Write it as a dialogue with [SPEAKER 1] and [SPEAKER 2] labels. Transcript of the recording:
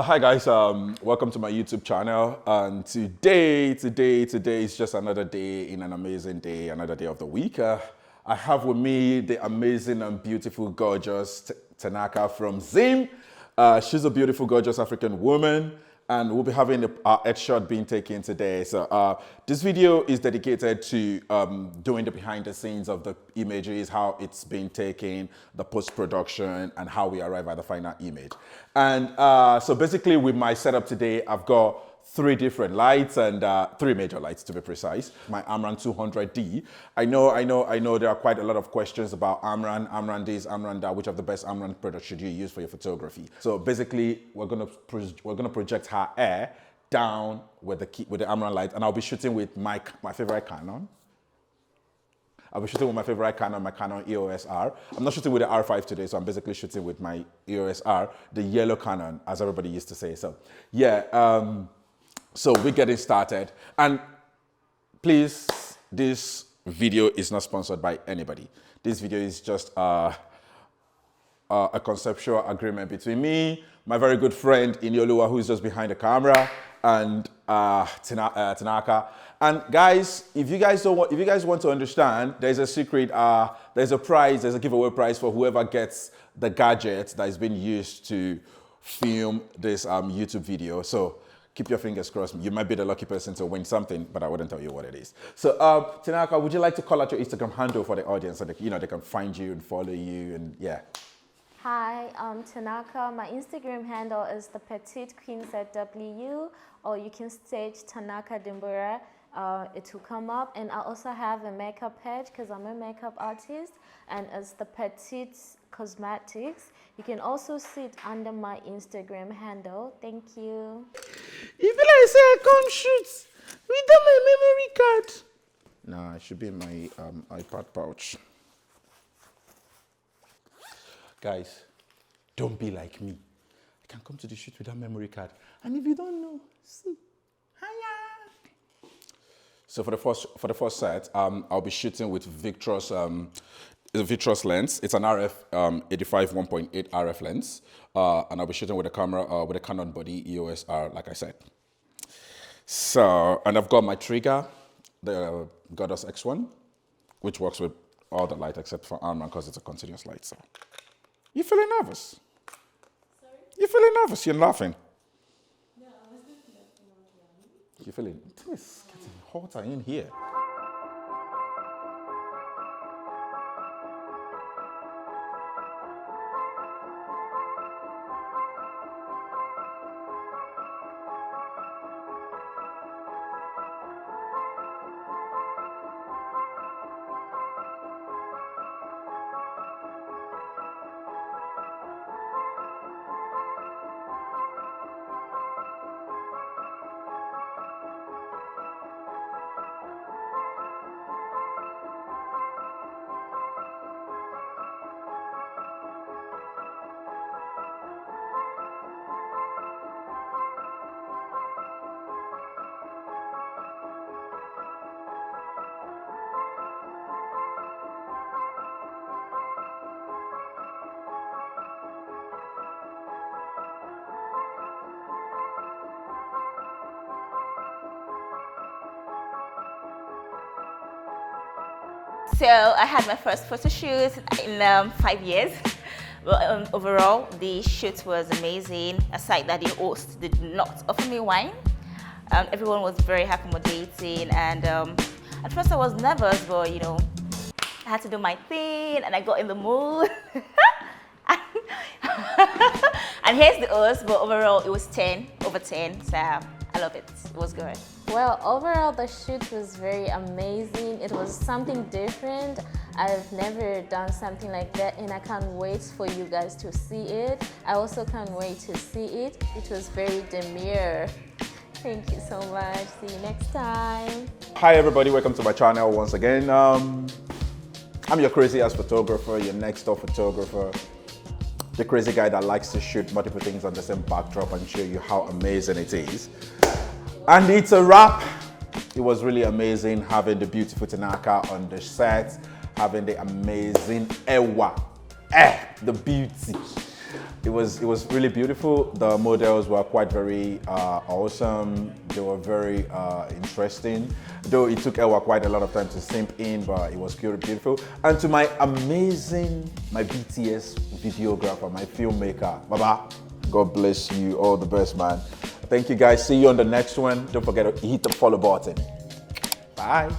[SPEAKER 1] Hi guys, welcome to my YouTube channel. And today is just another day in an amazing day, another day of the week. I have with me the amazing and beautiful, gorgeous Tanaka from Zim. She's a beautiful, gorgeous African woman, and we'll be having our headshot being taken today. So this video is dedicated to doing the behind the scenes of the images, how it's been taken, the post-production, and how we arrive at the final image. And so basically with my setup today, I've got 3 different lights and 3 major lights to be precise. My Amran 200D. I know there are quite a lot of questions about Amran this, Amran that. Which of the best Amran products should you use for your photography? So basically, we're gonna project her hair down with the Amran light, and I'll be shooting with my favorite Canon. I'll be shooting with my favorite Canon, my Canon EOS R. I'm not shooting with the R5 today, so I'm basically shooting with my EOS R, the yellow Canon, as everybody used to say. So yeah. So we're getting started, and please, this video is not sponsored by anybody. This video is just a conceptual agreement between me, my very good friend Inyolua, who is just behind the camera, and Tanaka. And guys, if you guys want to understand, there's a secret. There's a prize. There's a giveaway prize for whoever gets the gadget that is being used to film this YouTube video. So keep your fingers crossed. You might be the lucky person to win something, but I wouldn't tell you what it is. So, Tanaka, would you like to call out your Instagram handle for the audience so that they can find you and follow you and yeah?
[SPEAKER 2] Hi, I'm Tanaka. My Instagram handle is the Petite Queen ZW, or you can search Tanaka Dimbura. It will come up, and I also have a makeup page because I'm a makeup artist, and it's the Petite Cosmetics. You can also see it under my Instagram handle. Thank you.
[SPEAKER 1] If I say I can't shoot without my memory card. Nah, it should be in my iPad pouch. Guys, don't be like me. I can come to the shoot without memory card, and if you don't know, see. Hiya. So for the first set, I'll be shooting with Victor's lens. It's an RF 85 1.8 RF lens, and I'll be shooting with a camera with a Canon body EOS R, like I said. So, and I've got my trigger, the Goddess X1, which works with all the light except for Amran because it's a continuous light. So, you feeling nervous?
[SPEAKER 2] Sorry?
[SPEAKER 1] You feeling nervous? You're laughing.
[SPEAKER 2] No, I was looking at the
[SPEAKER 1] You feeling? It's getting hotter in here.
[SPEAKER 3] So I had my first photo shoot in 5 years. Well, overall, the shoot was amazing. Aside that, the host did not offer me wine. Everyone was very accommodating, and at first I was nervous, but I had to do my thing, and I got in the mood. And here's the host, but overall it was 10 over 10. So I love it. It was good.
[SPEAKER 2] Well, overall, the shoot was very amazing. It was something different. I've never done something like that, and I can't wait for you guys to see it. I also can't wait to see it. It was very demure. Thank you so much. See you next time.
[SPEAKER 1] Hi everybody, welcome to my channel once again. I'm your crazy ass photographer, your next door photographer. The crazy guy that likes to shoot multiple things on the same backdrop and show you how amazing it is. And it's a wrap. It was really amazing having the beautiful Tanaka on the set, having the amazing Ewa, the beauty. It was really beautiful. The models were quite very awesome. They were very interesting. Though it took Ewa quite a lot of time to simp in, but it was beautiful. And to my BTS videographer, my filmmaker, Baba, God bless you. All the best, man. Thank you guys. See you on the next one. Don't forget to hit the follow button. Bye.